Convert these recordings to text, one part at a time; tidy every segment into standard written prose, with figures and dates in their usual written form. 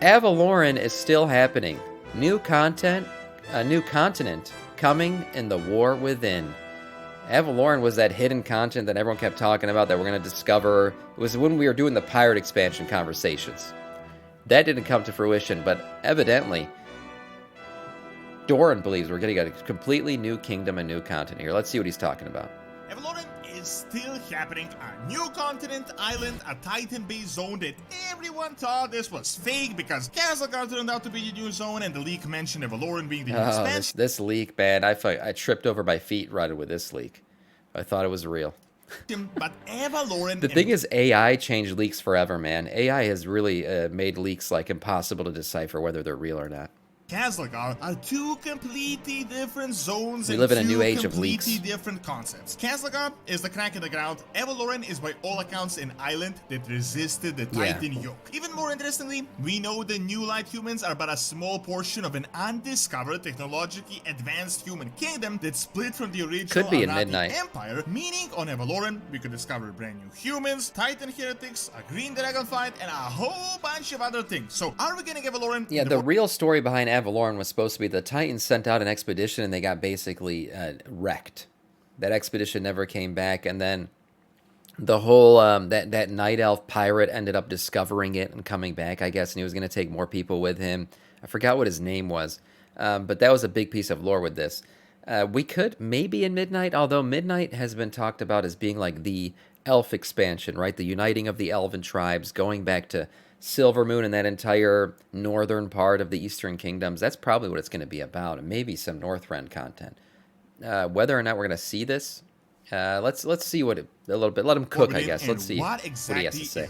Avaloren is still happening. New content, a new continent coming in the War Within. Avaloren was that hidden continent that everyone kept talking about that we're going to discover. It was when we were doing the pirate expansion conversations. That didn't come to fruition, but evidently, Doran believes we're getting a completely new kingdom, a new continent here. Let's see what he's talking about. Avaloren is still happening. A new continent, island, a Titan-based zone that everyone thought this was fake because Castlegar turned out to be the new zone and the leak mentioned Avaloren being the new expansion. This leak, man. I tripped over my feet running with this leak. I thought it was real. But Avaloren... The thing is, AI changed leaks forever, man. AI has really made leaks like impossible to decipher whether they're real or not. Castlegar are two completely different zones we live in a new age two of leaks. completely different concepts. Castlegar is the crack in the ground. Avaloren is by all accounts an island that resisted the Titan yoke. Even more interestingly, we know the new light humans are but a small portion of an undiscovered, technologically advanced human kingdom that split from the original Arathi Empire, meaning on Avaloren we could discover brand new humans, Titan heretics, a green dragon fight, and a whole bunch of other things. So are we getting Avaloren? Yeah, the real story behind Avaloren was supposed to be the Titans sent out an expedition and they got basically wrecked. That expedition never came back, and then the whole that night elf pirate ended up discovering it and coming back, I guess, and he was going to take more people with him. I forgot what his name was, but that was a big piece of lore with this. We could maybe in Midnight, although Midnight has been talked about as being like the elf expansion, right? The uniting of the elven tribes, going back to Silvermoon and that entire northern part of the Eastern Kingdoms. That's probably what it's going to be about, and maybe some Northrend content. Whether or not we're going to see this, let's see what a little bit. Let him cook, I guess. Let's see what he has to say.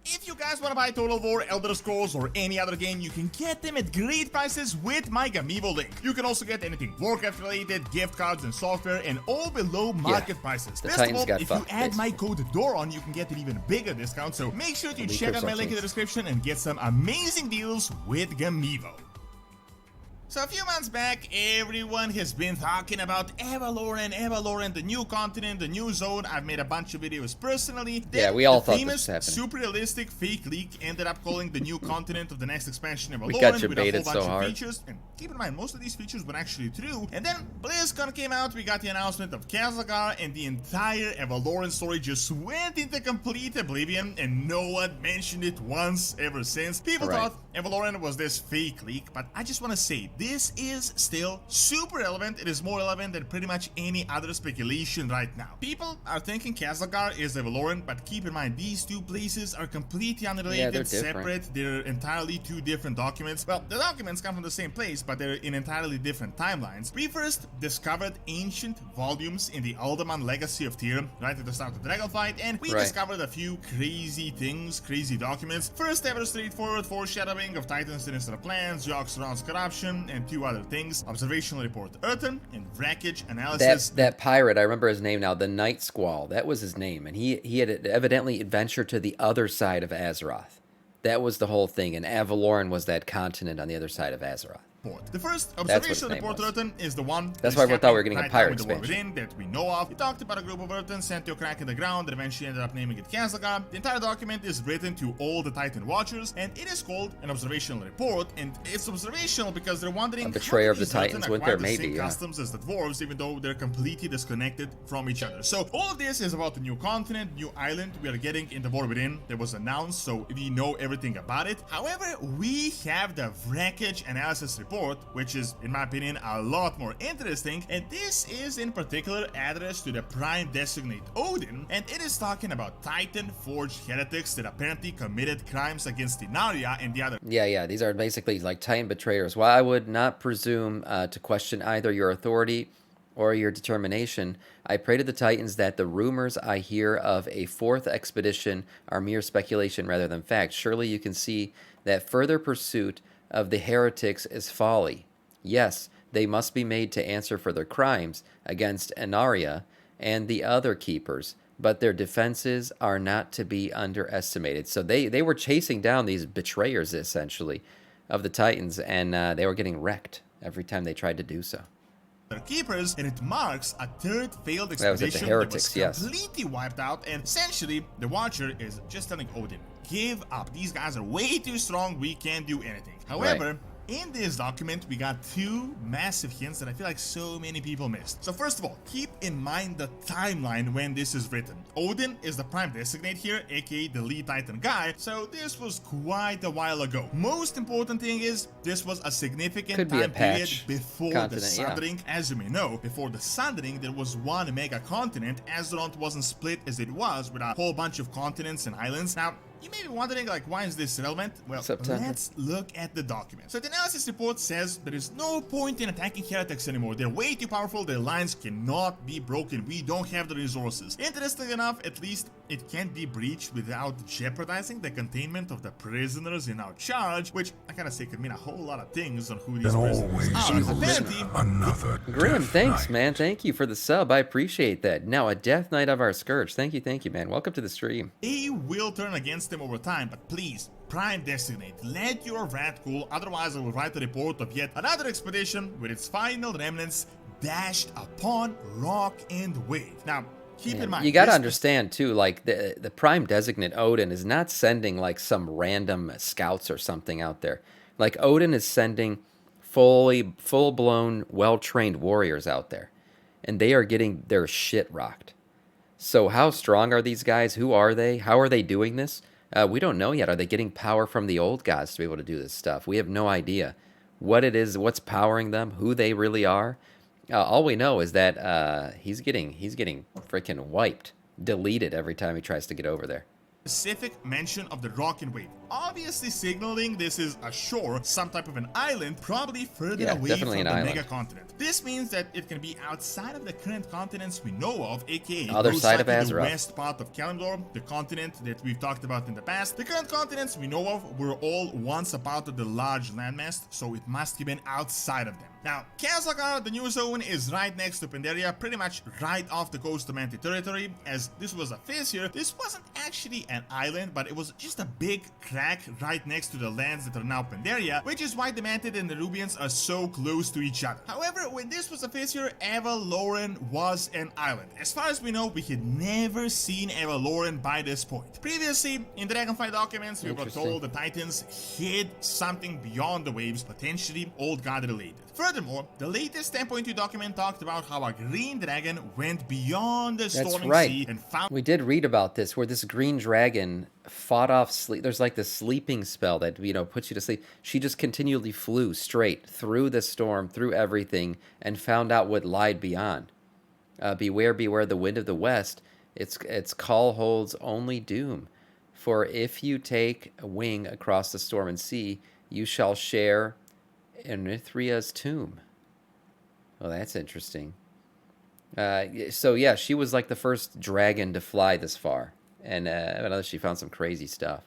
If you guys want to buy Total War, Elder Scrolls, or any other game, you can get them at great prices with my Gamivo link. You can also get anything Warcraft related, gift cards, and software, and all below market prices. The Best Titans of all, got if you fucked, add my code DORON, you can get an even bigger discount, so make sure to check out my link in the description and get some amazing deals with Gamivo. So a few months back, everyone has been talking about Avaloren, the new continent, the new zone. I've made a bunch of videos personally. Yeah, we all the thought famous, this was happening. super realistic fake leak ended up calling the new continent of the next expansion Avaloren We got you with a whole baited bunch so hard. of features. And keep in mind, most of these features were actually true. And then BlizzCon came out, we got the announcement of Castlegar, and the entire Avaloren story just went into complete oblivion, and no one mentioned it once ever since. People thought Avaloren was this fake leak, but I just want to say, this is still super relevant. It is more relevant than pretty much any other speculation right now. People are thinking Castlegar is Avaloren, but keep in mind, these two places are completely unrelated, they're separate. They're entirely two different documents. Well, the documents come from the same place, but they're in entirely different timelines. We first discovered ancient volumes in the Alderman Legacy of Tyr, right at the start of the Dragonfight, and we discovered a few crazy things, crazy documents. First ever straightforward foreshadowing of Titan's sinister plans, Jock's Round's corruption, and two other things. Observational report Earthen and wreckage analysis. That pirate, I remember his name now, the Night Squall. That was his name, and he had evidently ventured to the other side of Azeroth. That was the whole thing, and Avaloren was that continent on the other side of Azeroth. The first observation report Earthen is the one that's why we thought we were getting a pirate expansion that we know of. He talked about a group of Earthens sent to a crack in the ground that eventually ended up naming it Castlegar. The entire document is written to all the Titan Watchers, and it is called an observational report, and it's observational because they're wondering a betrayer of the Titans went there, maybe, same customs as the dwarves, even though they're completely disconnected from each other. So all of this is about the new continent, new island we are getting in the War Within that was announced, so we know everything about it. However, we have the wreckage analysis report, which is, in my opinion, a lot more interesting, and this is in particular addressed to the Prime Designate Odin, and it is talking about Titan forged heretics that apparently committed crimes against Inaria and the other. Yeah, these are basically like Titan betrayers. While I would not presume to question either your authority or your determination, I pray to the Titans that the rumors I hear of a fourth expedition are mere speculation rather than fact. Surely you can see that further pursuit of the heretics is folly. Yes, they must be made to answer for their crimes against Inaria and the other keepers, but their defenses are not to be underestimated. So they were chasing down these betrayers, essentially, of the Titans, and they were getting wrecked every time they tried to do so. their keepers, and it marks a third failed That was at the expedition Heretics, that yes. was completely wiped out, and essentially the Watcher is just telling Odin, give up, these guys are way too strong, we can't do anything. However, in this document, we got two massive hints that I feel like so many people missed. So first of all, keep in mind the timeline when this is written. Odin is the Prime Designate here, aka the lead Titan guy, so this was quite a while ago. Most important thing is, this was a significant time period before the Sundering. As you may know, before the Sundering, there was one mega continent. Azeroth wasn't split as it was with a whole bunch of continents and islands. Now, you may be wondering, like, why is this relevant? Well, let's look at the document. So the analysis report says there is no point in attacking Heretics anymore. They're way too powerful, their lines cannot be broken, we don't have the resources. Interestingly enough, at least it can't be breached without jeopardizing the containment of the prisoners in our charge, which I gotta say could mean a whole lot of things on who these prisoners are. Apparently, another Grim, thanks, night. man. Thank you for the sub. I appreciate that. Now, a death knight of our scourge. Thank you, man. Welcome to the stream. they will turn against them over time, but please, Prime Designate, let your wrath cool, otherwise I will write a report of yet another expedition with its final remnants dashed upon rock and wave. Now, keep in mind, you gotta understand too, like the Prime Designate Odin is not sending like some random scouts or something out there. Like Odin is sending full-blown, well-trained warriors out there, and they are getting their shit rocked. So how strong are these guys? Who are they? How are they doing this? We don't know yet. Are they getting power from the old gods to be able to do this stuff? We have no idea what it is, what's powering them, who they really are. All we know is that he's getting freaking wiped, deleted every time he tries to get over there. Specific mention of the rock and wave, obviously signaling this is a shore, some type of an island, probably further away from the mega continent. This means that it can be outside of the current continents we know of, aka other side of Azeroth, the west part of Kalimdor, the continent that we've talked about in the past. The current continents we know of were all once a part of the large landmass, so it must have been outside of them. Now, Kazakar, the new zone, is right next to Pandaria, pretty much right off the coast of Anti territory. As this was a fissure, this wasn't actually an island, but it was just a big crack right next to the lands that are now Pandaria, which is why the Mantid and the Rubians are so close to each other. However, when this was a fissure, Avaloren was an island. As far as we know, we had never seen Avaloren by this point. Previously, in Dragonflight documents, we were told the Titans hid something beyond the waves, potentially old god related. Furthermore, the latest 10.2 document talked about how a green dragon went beyond the storming sea and found... We did read about this, where this green dragon fought off sleep. There's like this sleeping spell that, you know, puts you to sleep. She just continually flew straight through the storm, through everything, and found out what lied beyond. Beware, beware the wind of the west. Its call holds only doom. For if you take a wing across the storm and sea, you shall share in Mithria's tomb. Oh, that's interesting. So yeah, she was like the first dragon to fly this far, and she found some crazy stuff.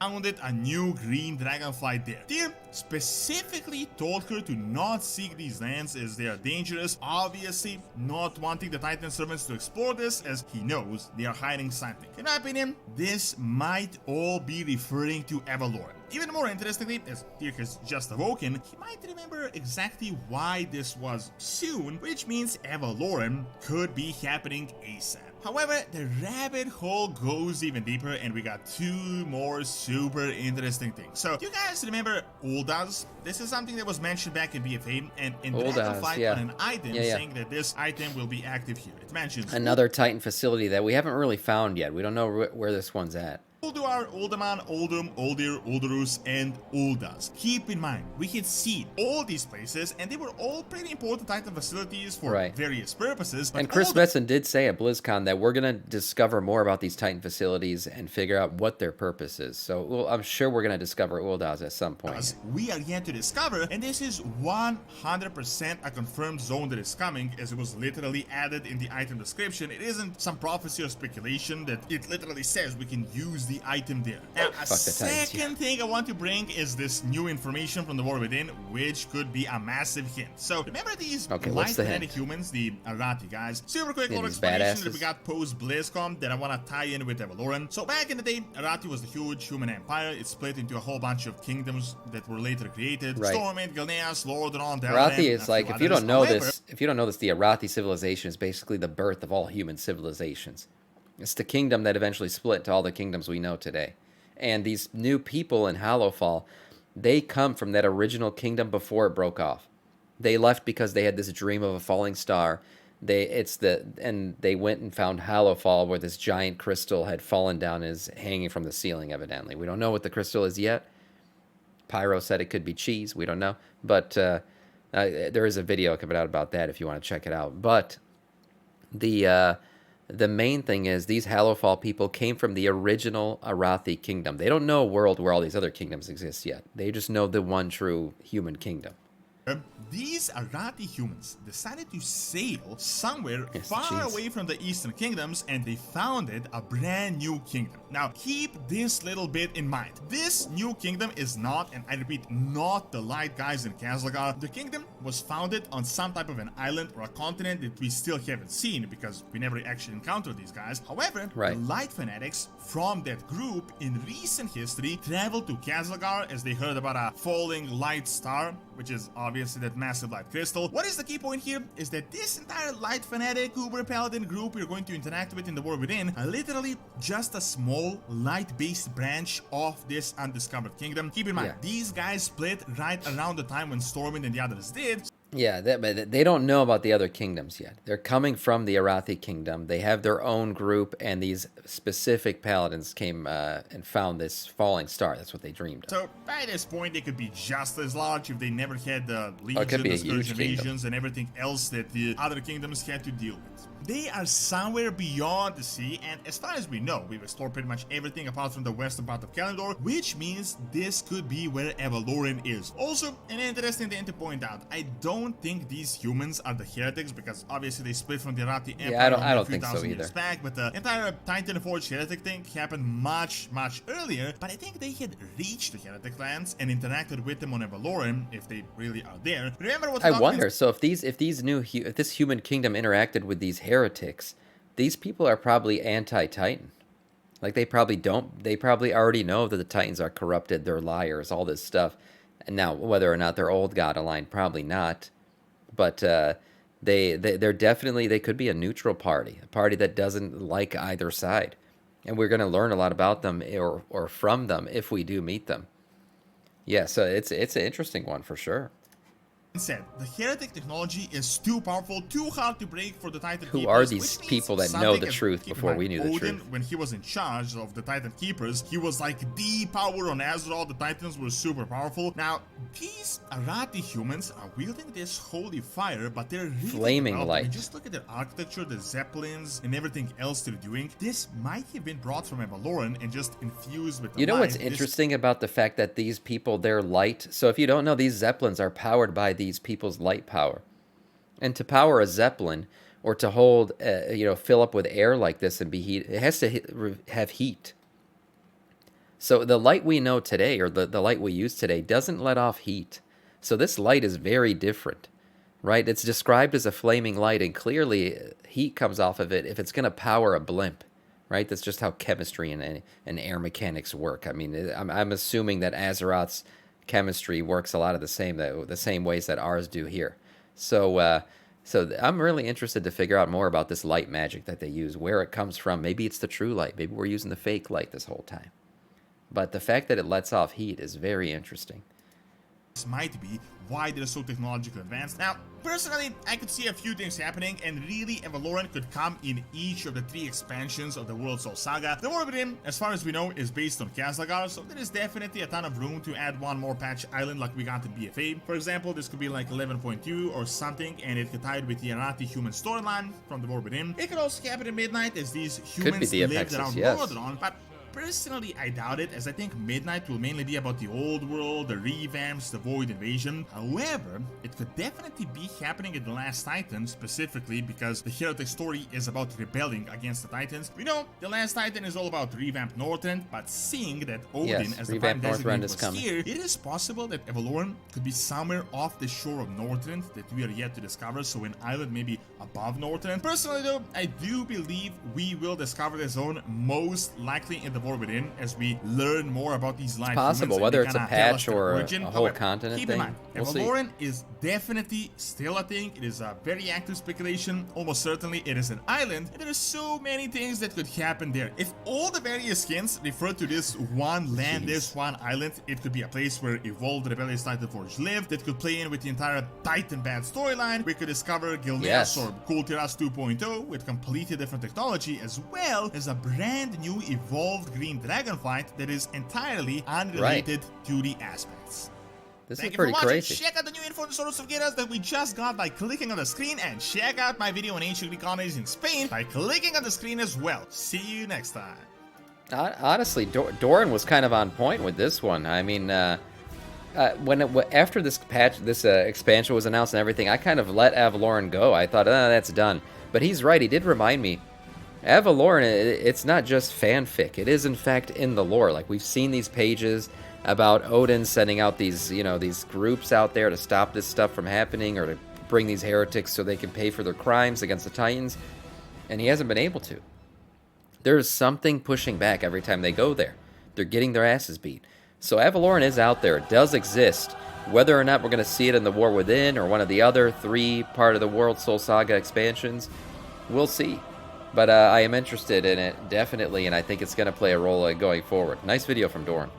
Founded a new green dragonfly there. Tyr specifically told her to not seek these lands as they are dangerous, obviously not wanting the Titan servants to explore this as he knows they are hiding something. In my opinion, this might all be referring to Avaloren. Even more interestingly, as Tyr has just awoken, he might remember exactly why this was soon, which means Avaloren could be happening ASAP. However, the rabbit hole goes even deeper, and we got two more super interesting things. So, you guys remember Uldas? This is something that was mentioned back in BFA, and in Dragonflight on an item saying that this item will be active here. It mentions another Titan facility that we haven't really found yet. We don't know where this one's at. Ulduar, Uldaman, Uldum, Uldir, Ulderus, and Uldas. Keep in mind, we had seen all these places, and they were all pretty important Titan facilities for various purposes. But and Chris Metzen did say at BlizzCon that we're going to discover more about these Titan facilities and figure out what their purpose is. So I'm sure we're going to discover Uldas at some point. We are yet to discover, and this is 100% a confirmed zone that is coming, as it was literally added in the item description. It isn't some prophecy or speculation that it literally says we can use the item there. Now, a second thing I want to bring is this new information from the War Within, which could be a massive hint. So, remember these light fanatic humans, the Arathi guys? Super quick little explanation that we got post-BlizzCon that I want to tie in with Avaloren. So, back in the day, Arathi was the huge human empire. It split into a whole bunch of kingdoms that were later created. Stormwind, Gilneas, Lordaeron, Arathi is like, if you don't know this, the Arathi civilization is basically the birth of all human civilizations. It's the kingdom that eventually split to all the kingdoms we know today. And these new people in Hallowfall, they come from that original kingdom before it broke off. They left because they had this dream of a falling star. And they went and found Hallowfall, where this giant crystal had fallen down and is hanging from the ceiling, evidently. We don't know what the crystal is yet. Pyro said it could be cheese. We don't know. But there is a video coming out about that if you want to check it out. But the main thing is these Hallowfall people came from the original Arathi kingdom. They don't know a world where all these other kingdoms exist yet. They just know the one true human kingdom. These Arathi humans decided to sail somewhere far away from the Eastern Kingdoms, and they founded a brand new kingdom. Now, keep this little bit in mind. This new kingdom is not, and I repeat, not the Light guys in Khazlagar. The kingdom was founded on some type of an island or a continent that we still haven't seen because we never actually encountered these guys. However, the Light fanatics from that group in recent history traveled to Khazlagar as they heard about a falling light star, which is obviously that massive light crystal. What is the key point here is that this entire light fanatic uber paladin group you're going to interact with in the War Within are literally just a small light-based branch of this undiscovered kingdom. Keep in mind, these guys split right around the time when Stormwind and the others did. Yeah, they don't know about the other kingdoms yet. They're coming from the Arathi kingdom. They have their own group, and these specific paladins came and found this falling star. That's what they dreamed of. So by this point, they could be just as large if they never had the Legion, the Scourge invasions, and everything else that the other kingdoms had to deal with. They are somewhere beyond the sea, and as far as we know, we've explored pretty much everything apart from the western part of Kalimdor, which means this could be where Avaloren is. Also, an interesting thing to point out, I don't think these humans are the Heretics, because obviously they split from the Arathi Empire I don't think so either. Back, but the entire Titan Forge Heretic thing happened much earlier, but I think they had reached the Heretic lands and interacted with them on Avaloren, if they really are there. Remember what I wonder, so if this human kingdom interacted with these Heretics, these people are probably anti-Titan. Like, they probably already know that the Titans are corrupted, they're liars, all this stuff. And now, whether or not they're old god aligned, probably not. But they're definitely, they could be a neutral party, a party that doesn't like either side. And we're going to learn a lot about them or from them if we do meet them. Yeah, so it's an interesting one for sure. Said the Heretic technology is too powerful, too hard to break for the Titan Keepers. Who are these people that know the truth before we knew the truth? When he was in charge of the Titan Keepers, he was like the power on Azeroth. The Titans were super powerful. Now, these Arathi humans are wielding this holy fire, but they're really flaming light. I mean, just look at their architecture, the zeppelins, and everything else they're doing. This might have been brought from Avaloren and just infused with the You know what's interesting about the fact that these people, they're light? So if you don't know, these zeppelins are powered by these people's light power. And to power a zeppelin, or to hold, fill up with air like this and be heat, it has to have heat. So the light we know today, or the light we use today, doesn't let off heat. So this light is very different, right? It's described as a flaming light, and clearly heat comes off of it if it's going to power a blimp, right? That's just how chemistry and air mechanics work. I mean, I'm assuming that Azeroth's chemistry works a lot of the same ways that ours do here. So I'm really interested to figure out more about this light magic that they use, where it comes from. Maybe it's the true light. Maybe we're using the fake light this whole time. But the fact that it lets off heat is very interesting. This might be why they're so technologically advanced. Now, personally, I could see a few things happening, and really Avaloren could come in each of the 3 expansions of the World Soul Saga. The War Within, as far as we know, is based on Khazlagar, so there is definitely a ton of room to add one more patch island like we got in BFA. For example, this could be like 11.2 or something, and it could tie it with the Arathi human storyline from the War Within. It could also happen in Midnight as these humans lived around Lordaeron, but Personally, I doubt it, as I think Midnight will mainly be about the old world, the revamps, the Void Invasion. However, it could definitely be happening in The Last Titan, specifically because the Heretics story is about rebelling against the Titans. We know The Last Titan is all about revamped Northrend, but seeing that Odin as the Prime Designate was here, it is possible that Avaloren could be somewhere off the shore of Northrend that we are yet to discover, so an island maybe above Northrend. Personally though, I do believe we will discover the zone most likely in the War Within as we learn more about these live humans. Possible, whether it's a patch or a whole continent keep thing. In mind, Avaloren is definitely still a thing. It is a very active speculation. Almost certainly it is an island, and there are so many things that could happen there. If all the various hints refer to this one land, this one island, it could be a place where evolved rebellious Titanforge lived, that could play in with the entire Titan Band storyline. We could discover Gilneas or Kultiras 2.0 with completely different technology, as well as a brand new evolved green dragonflight that is entirely unrelated to the aspects. This Thank is pretty you for watching. crazy. Check out the new info on the Source of Geras that we just got by clicking on the screen, and check out my video on ancient Greek colonies in Spain by clicking on the screen as well. See you next time. Honestly, Doran was kind of on point with this one. I mean, after this patch, this expansion was announced and everything, I kind of let Avaloren go. I thought, that's done. But he's right. He did remind me. Avaloren, it's not just fanfic. It is, in fact, in the lore. Like, we've seen these pages about Odin sending out these, these groups out there to stop this stuff from happening or to bring these heretics so they can pay for their crimes against the Titans. And he hasn't been able to. There's something pushing back every time they go there. They're getting their asses beat. So Avaloren is out there. It does exist. Whether or not we're going to see it in the War Within or one of the other 3 part of the World Soul Saga expansions, we'll see. But I am interested in it, definitely, and I think it's going to play a role going forward. Nice video from Doran.